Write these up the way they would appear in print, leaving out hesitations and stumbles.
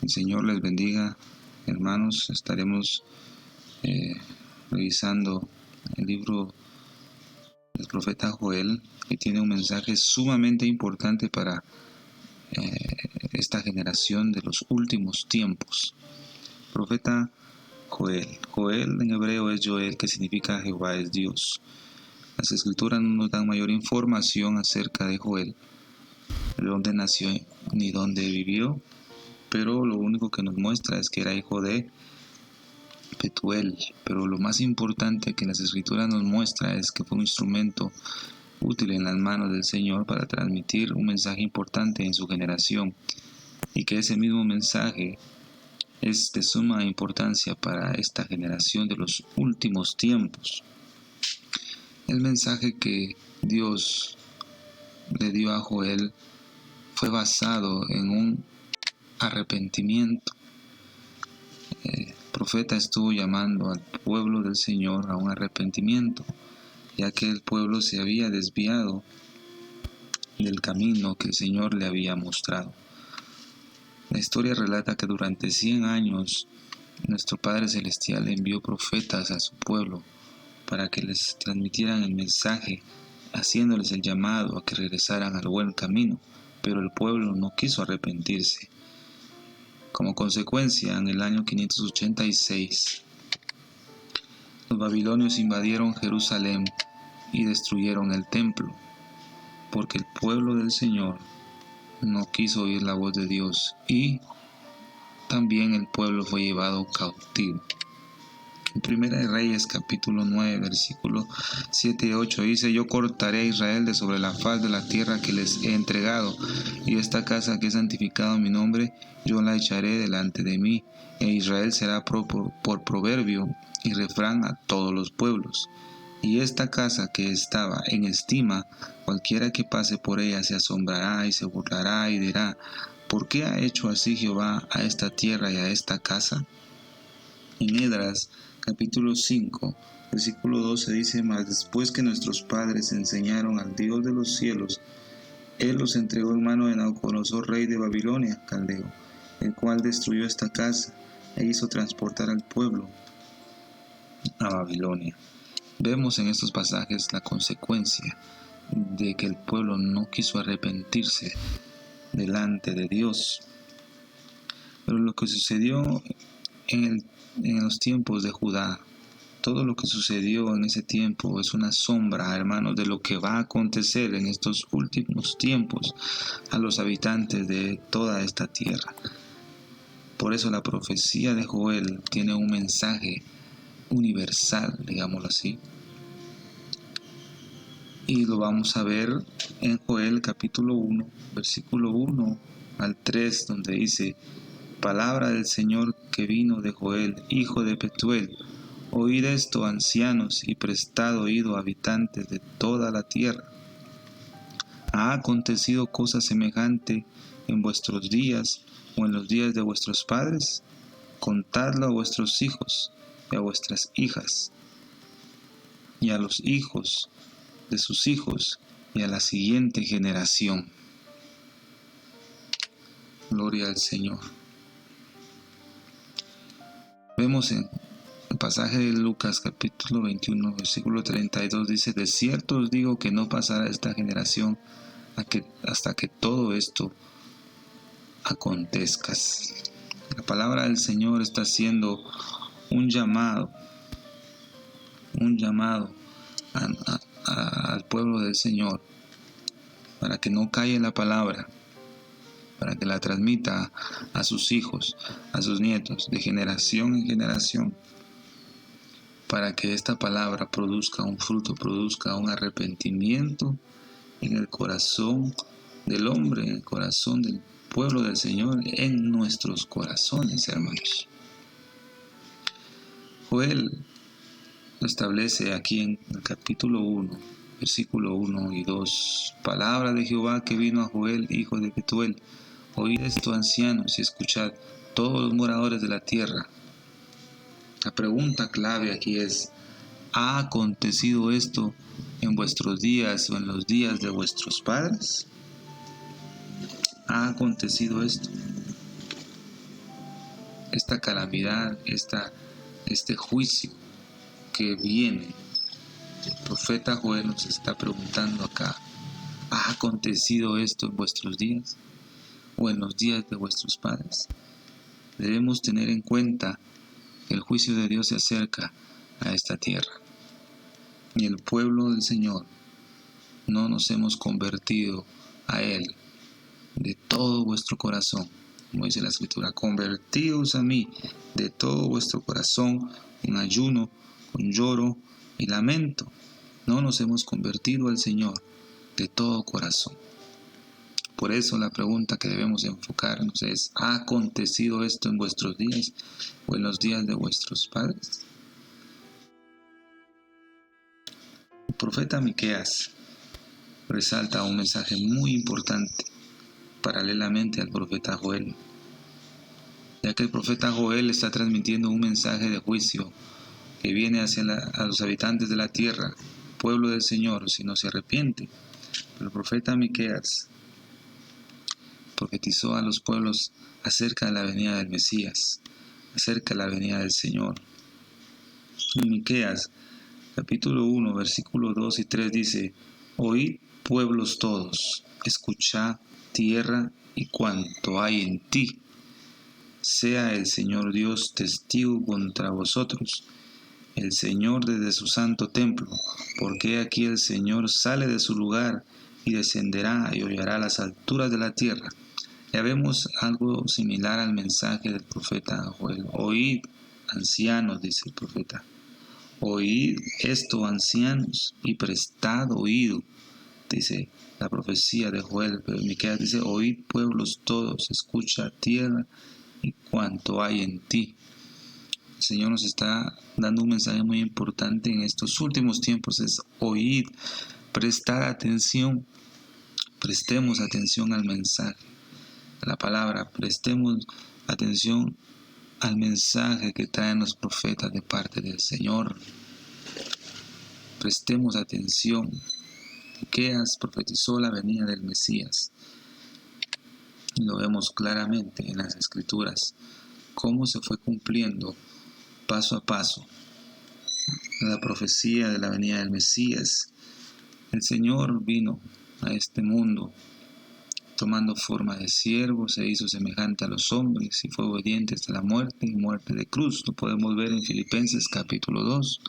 El Señor les bendiga, hermanos. Estaremos revisando el libro del profeta Joel, que tiene un mensaje sumamente importante para esta generación de los últimos tiempos. Profeta Joel. Joel en hebreo es Joel, que significa Jehová es Dios. Las escrituras no nos dan mayor información acerca de Joel, de dónde nació ni dónde vivió, pero lo único que nos muestra es que era hijo de Petuel. Pero lo más importante que las escrituras nos muestra es que fue un instrumento útil en las manos del Señor para transmitir un mensaje importante en su generación, y que ese mismo mensaje es de suma importancia para esta generación de los últimos tiempos. El mensaje que Dios le dio a Joel fue basado en un arrepentimiento. El profeta estuvo llamando al pueblo del Señor a un arrepentimiento, ya que el pueblo se había desviado del camino que el Señor le había mostrado. La historia relata que durante 100 años nuestro Padre Celestial envió profetas a su pueblo para que les transmitieran el mensaje, haciéndoles el llamado a que regresaran al buen camino, pero el pueblo no quiso arrepentirse. Como consecuencia, en el año 586, los babilonios invadieron Jerusalén y destruyeron el templo, porque el pueblo del Señor no quiso oír la voz de Dios, y también el pueblo fue llevado cautivo. En Primera de Reyes, capítulo 9, versículo 7 y 8 dice: Yo cortaré a Israel de sobre la faz de la tierra que les he entregado, y esta casa que he santificado mi nombre, yo la echaré delante de mí, e Israel será por proverbio y refrán a todos los pueblos. Y esta casa que estaba en estima, cualquiera que pase por ella se asombrará y se burlará y dirá: ¿por qué ha hecho así Jehová a esta tierra y a esta casa? En Esdras, capítulo 5, versículo 12 dice: Mas después que nuestros padres enseñaron al Dios de los cielos, Él los entregó en mano de Nabucodonosor, rey de Babilonia, caldeo, el cual destruyó esta casa e hizo transportar al pueblo a Babilonia. Vemos en estos pasajes la consecuencia de que el pueblo no quiso arrepentirse delante de Dios. Pero lo que sucedió en los tiempos de Judá, todo lo que sucedió en ese tiempo es una sombra, hermanos, de lo que va a acontecer en estos últimos tiempos a los habitantes de toda esta tierra. Por eso la profecía de Joel tiene un mensaje universal, digámoslo así. Y lo vamos a ver en Joel capítulo 1, versículo 1 al 3, donde dice: Palabra del Señor que vino de Joel, hijo de Petuel. Oíd esto, ancianos, y prestad oído, habitantes de toda la tierra. ¿Ha acontecido cosa semejante en vuestros días o en los días de vuestros padres? Contadlo a vuestros hijos y a vuestras hijas, y a los hijos de sus hijos, y a la siguiente generación. Gloria al Señor. Vemos en el pasaje de Lucas capítulo 21, versículo 32, dice: De cierto os digo que no pasará esta generación hasta que todo esto acontezca. La palabra del Señor está haciendo un llamado al pueblo del Señor para que no calle la palabra, para que la transmita a sus hijos, a sus nietos, de generación en generación, para que esta palabra produzca un fruto, produzca un arrepentimiento en el corazón del hombre, en el corazón del pueblo del Señor, en nuestros corazones, hermanos. Joel lo establece aquí en el capítulo 1, versículo 1 y 2. Palabra de Jehová que vino a Joel, hijo de Petuel. Oíd esto, ancianos, y escuchad, todos los moradores de la tierra. La pregunta clave aquí es: ¿ha acontecido esto en vuestros días o en los días de vuestros padres? ¿Ha acontecido esto? esta calamidad, este juicio que viene. El profeta Joel nos está preguntando acá, ¿ha acontecido esto en vuestros días o en los días de vuestros padres? Debemos tener en cuenta que el juicio de Dios se acerca a esta tierra. Y el pueblo del Señor no nos hemos convertido a Él de todo vuestro corazón. Como dice la Escritura, convertíos a mí de todo vuestro corazón en ayuno, con lloro y lamento. No nos hemos convertido al Señor de todo corazón. Por eso la pregunta que debemos enfocarnos es, ¿ha acontecido esto en vuestros días o en los días de vuestros padres? El profeta Miqueas resalta un mensaje muy importante paralelamente al profeta Joel, ya que el profeta Joel está transmitiendo un mensaje de juicio que viene a los habitantes de la tierra, pueblo del Señor, si no se arrepiente. Pero el profeta Miqueas profetizó a los pueblos acerca de la venida del Mesías, acerca de la venida del Señor. En Miqueas, capítulo 1, versículos 2 y 3 dice, oíd pueblos todos, escuchad tierra y cuanto hay en ti. Sea el Señor Dios testigo contra vosotros, el Señor desde su santo templo, porque aquí el Señor sale de su lugar y descenderá y hollará las alturas de la tierra. Ya vemos algo similar al mensaje del profeta Joel. Oíd, ancianos, dice el profeta. Oíd esto, ancianos, y prestad oído, dice la profecía de Joel. Pero Miqueas dice, oíd pueblos todos, escucha tierra y cuanto hay en ti. El Señor nos está dando un mensaje muy importante en estos últimos tiempos, es oíd, prestar atención, prestemos atención al mensaje, a la palabra, prestemos atención al mensaje que traen los profetas de parte del Señor. Prestemos atención. Miqueas profetizó la venida del Mesías. Y lo vemos claramente en las Escrituras, cómo se fue cumpliendo paso a paso la profecía de la venida del Mesías. El Señor vino a este mundo tomando forma de siervo, se hizo semejante a los hombres y fue obediente hasta la muerte y muerte de cruz. Lo podemos ver en Filipenses capítulo 2.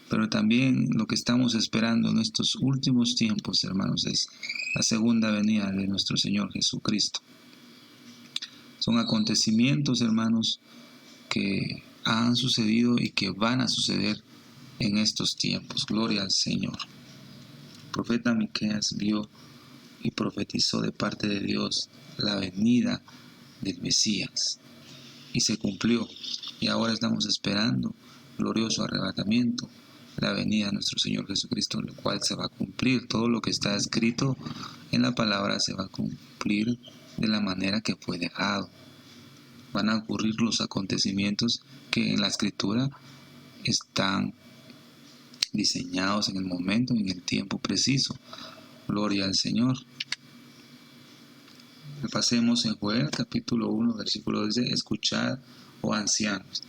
Pero también lo que estamos esperando en estos últimos tiempos, hermanos, es la segunda venida de nuestro Señor Jesucristo. Son acontecimientos, hermanos, que han sucedido y que van a suceder en estos tiempos. Gloria al Señor. El profeta Miqueas vio y profetizó de parte de Dios la venida del Mesías. Y se cumplió. Y ahora estamos esperando glorioso arrebatamiento, la venida de nuestro Señor Jesucristo, en lo cual se va a cumplir. Todo lo que está escrito en la palabra se va a cumplir de la manera que fue dejado. Van a ocurrir los acontecimientos que en la Escritura están diseñados en el momento y en el tiempo preciso. Gloria al Señor. Pasemos en Joel capítulo 1, versículo 12. Escuchad, oh ancianos,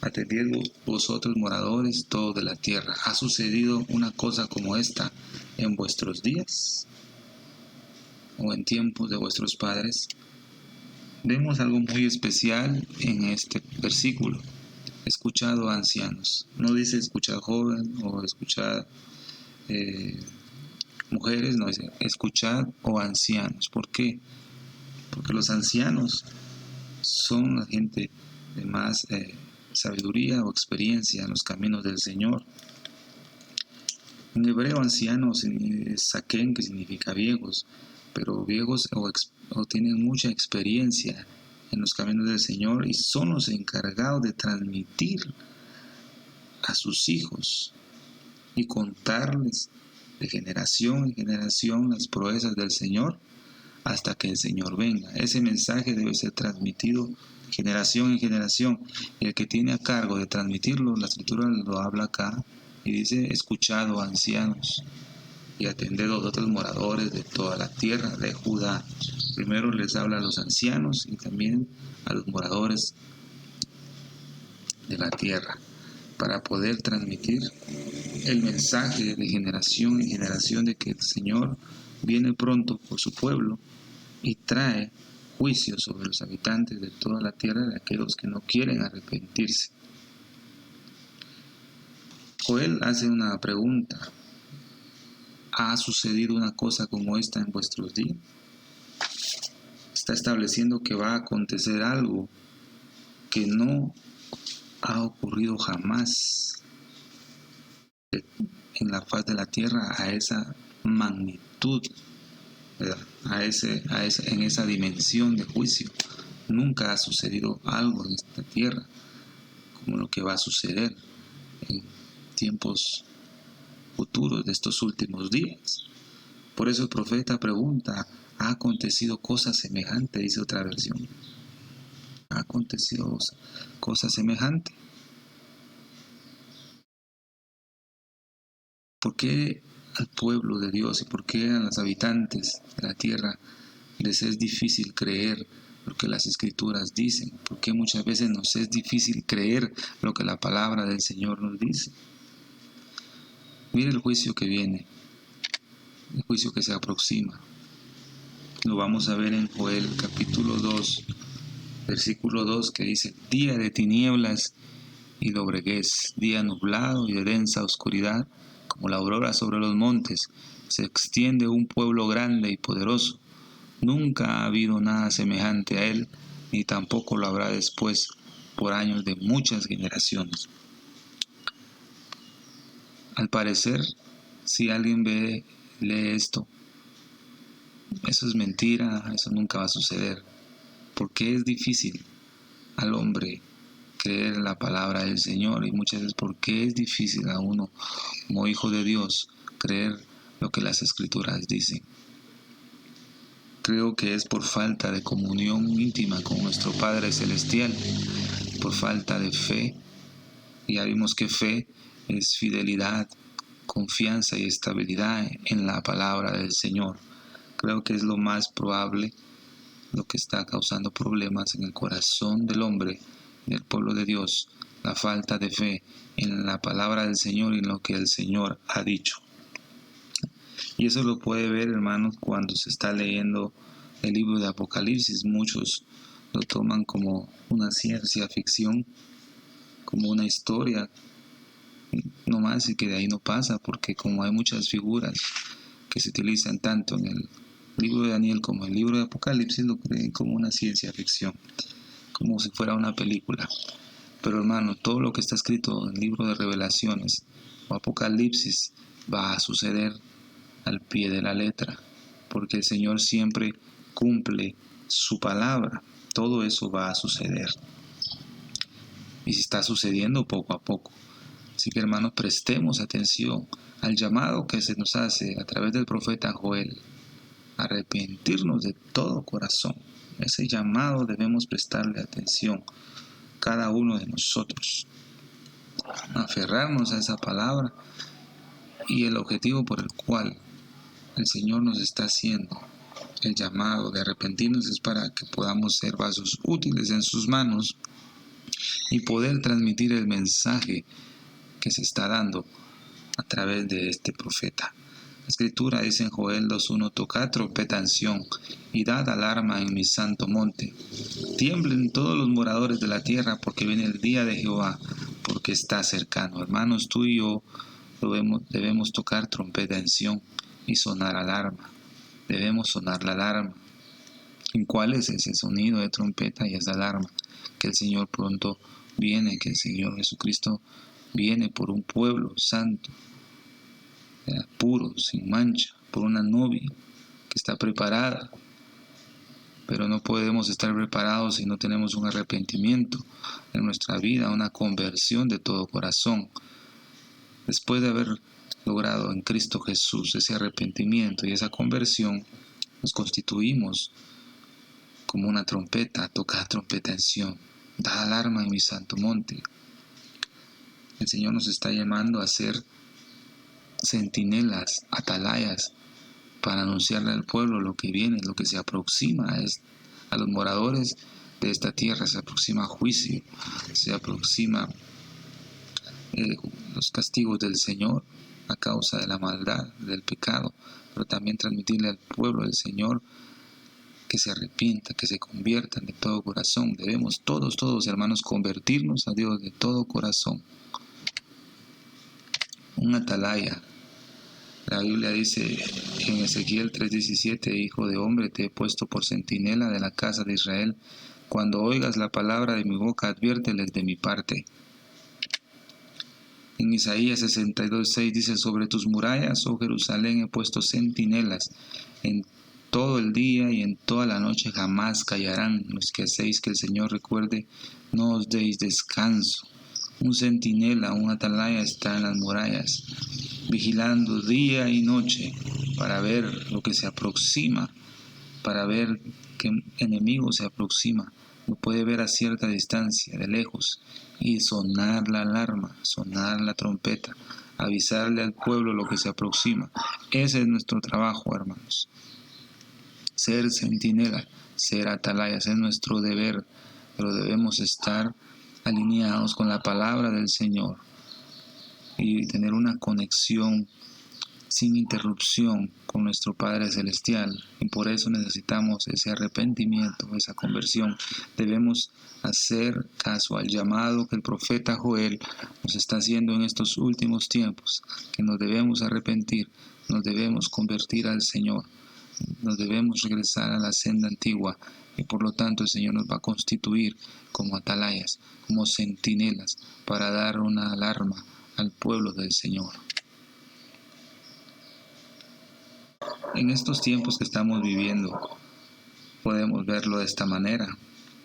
atendid vosotros moradores todos de la tierra. ¿Ha sucedido una cosa como esta en vuestros días o en tiempos de vuestros padres? Vemos algo muy especial en este versículo. Escuchad, oh ancianos. No dice escuchad joven o escuchad mujeres, no dice escuchad, oh ancianos. ¿Por qué? Porque los ancianos son la gente de más sabiduría o experiencia en los caminos del Señor. En hebreo anciano es saken, que significa viejos, pero viejos o tienen mucha experiencia en los caminos del Señor y son los encargados de transmitir a sus hijos y contarles de generación en generación las proezas del Señor hasta que el Señor venga. Ese mensaje debe ser transmitido de generación en generación. Y el que tiene a cargo de transmitirlo, la Escritura lo habla acá y dice, escuchad, oh ancianos, y atended a los otros moradores de toda la tierra de Judá. Primero les habla a los ancianos y también a los moradores de la tierra, para poder transmitir el mensaje de generación en generación de que el Señor viene pronto por su pueblo y trae juicio sobre los habitantes de toda la tierra, de aquellos que no quieren arrepentirse. Joel hace una pregunta: ¿ha sucedido una cosa como esta en vuestros días? Está estableciendo que va a acontecer algo que no ha ocurrido jamás en la faz de la tierra a esa magnitud, ¿verdad? En esa dimensión de juicio. Nunca ha sucedido algo en esta tierra como lo que va a suceder en tiempos futuros de estos últimos días. Por eso el profeta pregunta: ¿ha acontecido cosa semejante? Dice otra versión. ¿Ha acontecido cosa semejante? ¿Por qué al pueblo de Dios y por qué a los habitantes de la tierra les es difícil creer lo que las Escrituras dicen? ¿Por qué muchas veces nos es difícil creer lo que la palabra del Señor nos dice? Mire el juicio que viene, el juicio que se aproxima. Lo vamos a ver en Joel capítulo 2, versículo 2, que dice: día de tinieblas y dobreguez, día nublado y de densa oscuridad, como la aurora sobre los montes, se extiende un pueblo grande y poderoso. Nunca ha habido nada semejante a él, ni tampoco lo habrá después, por años de muchas generaciones. Al parecer, si alguien lee esto, eso es mentira, eso nunca va a suceder. Porque es difícil al hombre creer la palabra del Señor, y muchas veces porque es difícil a uno como hijo de Dios creer lo que las Escrituras dicen. Creo que es por falta de comunión íntima con nuestro Padre Celestial, por falta de fe. Ya vimos que fe es fidelidad, confianza y estabilidad en la palabra del Señor. Creo que es lo más probable, lo que está causando problemas en el corazón del hombre, del pueblo de Dios, la falta de fe en la palabra del Señor y en lo que el Señor ha dicho. Y eso lo puede ver, hermanos, cuando se está leyendo el libro de Apocalipsis. Muchos lo toman como una ciencia ficción, como una historia no más, y que de ahí no pasa, porque como hay muchas figuras que se utilizan tanto en el libro de Daniel como en el libro de Apocalipsis, lo creen como una ciencia ficción, como si fuera una película. Pero hermano, todo lo que está escrito en el libro de Revelaciones o Apocalipsis va a suceder al pie de la letra, porque el Señor siempre cumple su palabra. Todo eso va a suceder, y si está sucediendo poco a poco. Así que hermanos, prestemos atención al llamado que se nos hace a través del profeta Joel: arrepentirnos de todo corazón. Ese llamado debemos prestarle atención cada uno de nosotros, aferrarnos a esa palabra, y el objetivo por el cual el Señor nos está haciendo el llamado de arrepentirnos es para que podamos ser vasos útiles en sus manos y poder transmitir el mensaje que se está dando a través de este profeta. La Escritura dice en Joel 2:1: tocad trompeta en Sión y dad alarma en mi santo monte. Tiemblen todos los moradores de la tierra, porque viene el día de Jehová, porque está cercano. Hermanos, tú y yo debemos tocar trompeta en Sión y sonar alarma. Debemos sonar la alarma. ¿En cuál es ese sonido de trompeta y esa alarma? Que el Señor pronto viene, que el Señor Jesucristo viene por un pueblo santo, puro, sin mancha, por una novia que está preparada. Pero no podemos estar preparados si no tenemos un arrepentimiento en nuestra vida, una conversión de todo corazón. Después de haber logrado en Cristo Jesús ese arrepentimiento y esa conversión, nos constituimos como una trompeta. Toca trompeta en Sión, da alarma en mi santo monte. El Señor nos está llamando a ser centinelas, atalayas, para anunciarle al pueblo lo que viene, lo que se aproxima a los moradores de esta tierra, se aproxima juicio, se aproxima los castigos del Señor a causa de la maldad, del pecado, pero también transmitirle al pueblo del Señor que se arrepienta, que se conviertan de todo corazón. Debemos todos hermanos, convertirnos a Dios de todo corazón. Un atalaya. La Biblia dice en Ezequiel 3:17, Hijo de hombre, te he puesto por centinela de la casa de Israel. Cuando oigas la palabra de mi boca, adviérteles de mi parte. En Isaías 62:6 dice, sobre tus murallas, oh Jerusalén, he puesto centinelas. En todo el día y en toda la noche jamás callarán. Los que hacéis que el Señor recuerde, no os deis descanso. Un centinela, un atalaya está en las murallas, vigilando día y noche para ver lo que se aproxima, para ver qué enemigo se aproxima. Lo puede ver a cierta distancia, de lejos, y sonar la alarma, sonar la trompeta, avisarle al pueblo lo que se aproxima. Ese es nuestro trabajo, hermanos. Ser centinela, ser atalayas, es nuestro deber, pero debemos estar alineados con la palabra del Señor y tener una conexión sin interrupción con nuestro Padre Celestial, y por eso necesitamos ese arrepentimiento, esa conversión. Debemos hacer caso al llamado que el profeta Joel nos está haciendo en estos últimos tiempos, que nos debemos arrepentir, nos debemos convertir al Señor, nos debemos regresar a la senda antigua, y por lo tanto el Señor nos va a constituir como atalayas, como centinelas, para dar una alarma al pueblo del Señor. En estos tiempos que estamos viviendo, podemos verlo de esta manera: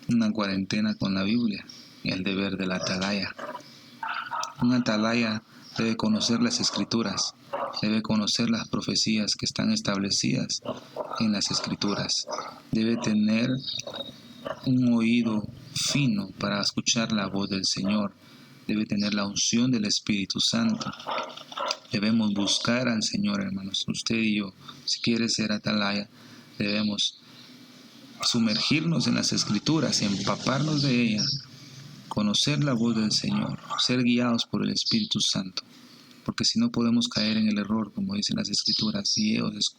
una cuarentena con la Biblia y el deber del atalaya. Un atalaya debe conocer las Escrituras, debe conocer las profecías que están establecidas en las Escrituras, debe tener un oído fino para escuchar la voz del Señor, debe tener la unción del Espíritu Santo. Debemos buscar al Señor, hermanos. Usted y yo, si quiere ser atalaya, debemos sumergirnos en las Escrituras, empaparnos de ellas, conocer la voz del Señor, ser guiados por el Espíritu Santo. Porque si no podemos caer en el error, como dicen las Escrituras, y ellos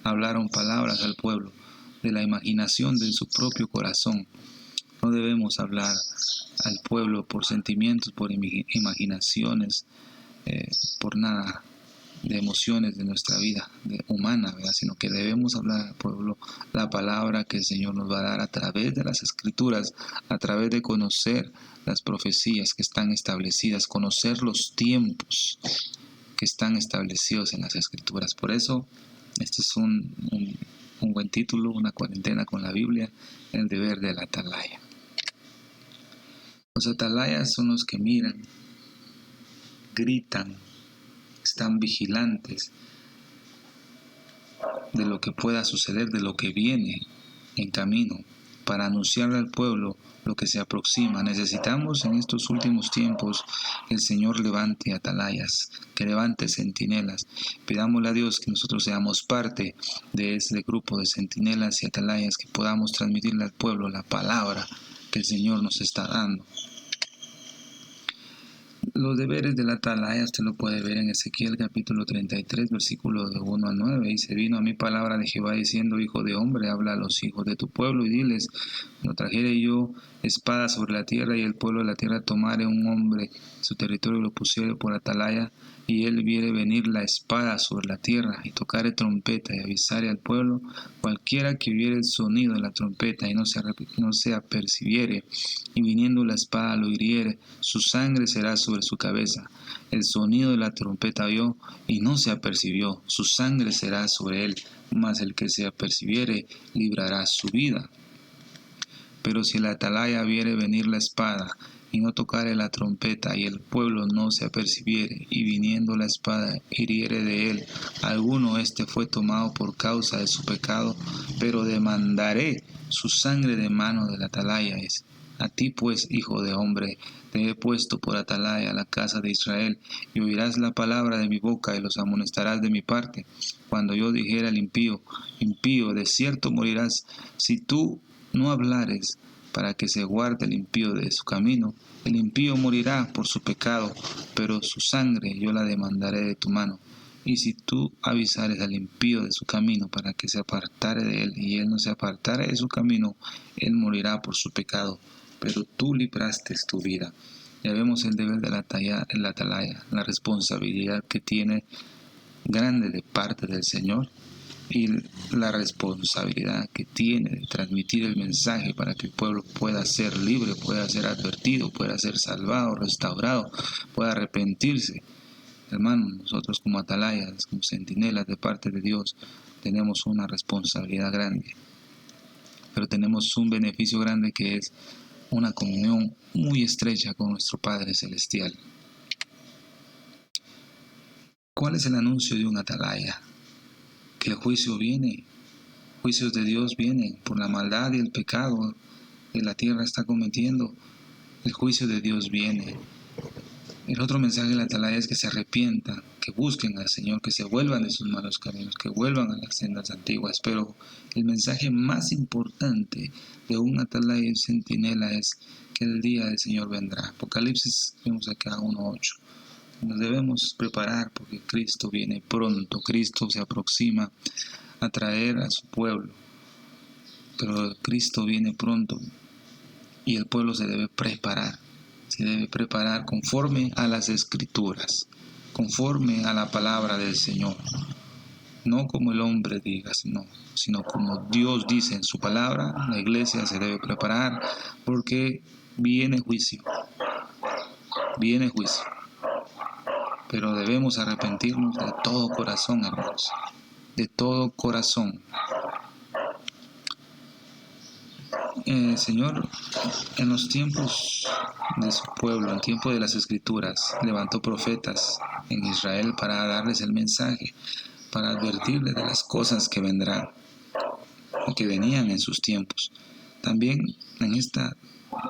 hablaron palabras al pueblo de la imaginación de su propio corazón. No debemos hablar al pueblo por sentimientos, por imaginaciones, por nada de emociones de nuestra vida humana, ¿verdad? Sino que debemos hablar al pueblo la palabra que el Señor nos va a dar a través de las Escrituras, a través de conocer las profecías que están establecidas, conocer los tiempos que están establecidos en las Escrituras. Por eso, este es un buen título, una cuarentena con la Biblia, el deber del atalaya. Los atalayas son los que miran, gritan, están vigilantes de lo que pueda suceder, de lo que viene en camino, para anunciarle al pueblo lo que se aproxima. Necesitamos en estos últimos tiempos que el Señor levante atalayas, que levante centinelas. Pidámosle a Dios que nosotros seamos parte de ese grupo de centinelas y atalayas, que podamos transmitirle al pueblo la palabra que el Señor nos está dando. Los deberes del atalaya usted lo puede ver en Ezequiel capítulo 33, versículos de 1 a 9. Dice: vino a mí palabra de Jehová diciendo: hijo de hombre, habla a los hijos de tu pueblo y diles, cuando trajere yo espada sobre la tierra y el pueblo de la tierra tomare un hombre su territorio y lo pusiere por atalaya, y él viere venir la espada sobre la tierra y tocare trompeta y avisare al pueblo, cualquiera que viere el sonido de la trompeta y no se apercibiere, y viniendo la espada lo hiriere, su sangre será sobre su cabeza. El sonido de la trompeta oyó y no se apercibió, su sangre será sobre él, mas el que se apercibiere librará su vida. Pero si el atalaya viere venir la espada y no tocare la trompeta, y el pueblo no se apercibiere, y viniendo la espada hiriere de él alguno, este fue tomado por causa de su pecado, pero demandaré su sangre de mano del atalaya. A ti pues, hijo de hombre, te he puesto por atalaya a la casa de Israel, y oirás la palabra de mi boca, y los amonestarás de mi parte. Cuando yo dijera al impío, impío, de cierto morirás, si tú no hablares, para que se guarde el impío de su camino. El impío morirá por su pecado, pero su sangre yo la demandaré de tu mano. Y si tú avisares al impío de su camino para que se apartare de él, y él no se apartare de su camino, él morirá por su pecado, pero tú libraste tu vida. Ya vemos el deber de la atalaya, la responsabilidad que tiene grande de parte del Señor y la responsabilidad que tiene de transmitir el mensaje para que el pueblo pueda ser libre, pueda ser advertido, pueda ser salvado, restaurado, pueda arrepentirse. Hermanos, nosotros como atalayas, como centinelas de parte de Dios, tenemos una responsabilidad grande, pero tenemos un beneficio grande que es una comunión muy estrecha con nuestro Padre Celestial. ¿Cuál es el anuncio de un atalaya? Que el juicio viene, juicios de Dios vienen por la maldad y el pecado que la tierra está cometiendo. El juicio de Dios viene. El otro mensaje de la atalaya es que se arrepientan, que busquen al Señor, que se vuelvan de sus malos caminos, que vuelvan a las sendas antiguas. Pero el mensaje más importante de un atalaya y centinela es que el día del Señor vendrá. Apocalipsis, vemos acá 1:8. Nos debemos preparar porque Cristo viene pronto. Cristo se aproxima a traer a su pueblo. Pero Cristo viene pronto y el pueblo se debe preparar. Se debe preparar conforme a las Escrituras, conforme a la palabra del Señor. No como el hombre diga, sino como Dios dice en su palabra. La iglesia se debe preparar porque viene juicio. Viene juicio. Pero debemos arrepentirnos de todo corazón, hermanos. De todo corazón. El Señor, en los tiempos de su pueblo, en tiempo de las Escrituras, levantó profetas en Israel para darles el mensaje, para advertirles de las cosas que vendrán o que venían en sus tiempos. También en esta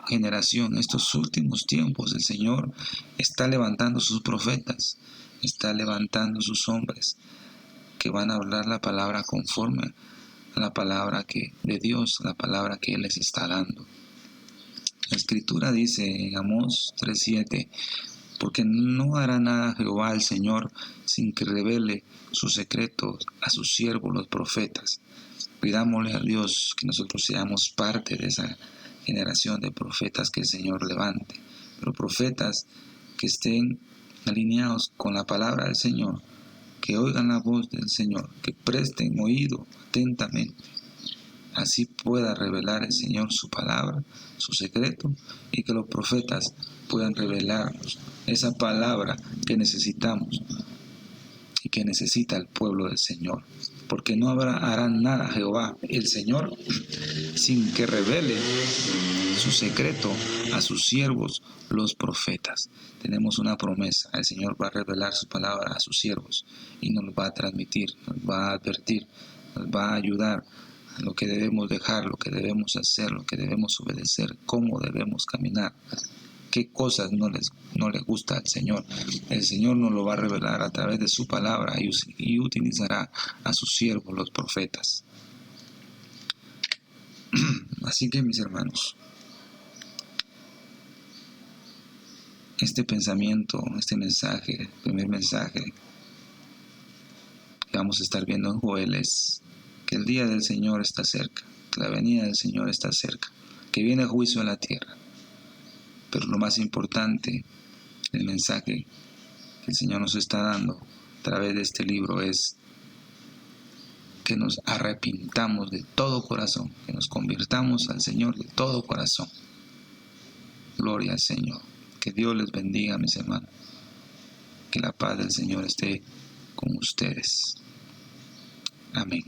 generación, estos últimos tiempos, el Señor está levantando sus profetas, está levantando sus hombres que van a hablar la palabra conforme a la palabra de Dios, la palabra que Él les está dando. La Escritura dice en Amós 3:7, porque no hará nada Jehová el Señor sin que revele sus secretos a sus siervos los profetas. Pidámosle a Dios que nosotros seamos parte de esa generación de profetas que el Señor levante, pero profetas que estén alineados con la palabra del Señor, que oigan la voz del Señor, que presten oído atentamente. Así pueda revelar el Señor su palabra, su secreto, y que los profetas puedan revelarnos esa palabra que necesitamos y que necesita el pueblo del Señor. Porque no hará nada Jehová, el Señor, sin que revele su secreto a sus siervos, los profetas. Tenemos una promesa, el Señor va a revelar su palabra a sus siervos y nos va a transmitir, nos va a advertir, nos va a ayudar a lo que debemos dejar, lo que debemos hacer, lo que debemos obedecer, cómo debemos caminar. Qué cosas no le gusta al Señor. El Señor nos lo va a revelar a través de su palabra y utilizará a sus siervos, los profetas. Así que, mis hermanos, este pensamiento, este mensaje, el primer mensaje que vamos a estar viendo en Joel es que el día del Señor está cerca, que la venida del Señor está cerca, que viene juicio a la tierra. Pero lo más importante, el mensaje que el Señor nos está dando a través de este libro es que nos arrepintamos de todo corazón, que nos convirtamos al Señor de todo corazón. Gloria al Señor. Que Dios les bendiga, mis hermanos. Que la paz del Señor esté con ustedes. Amén.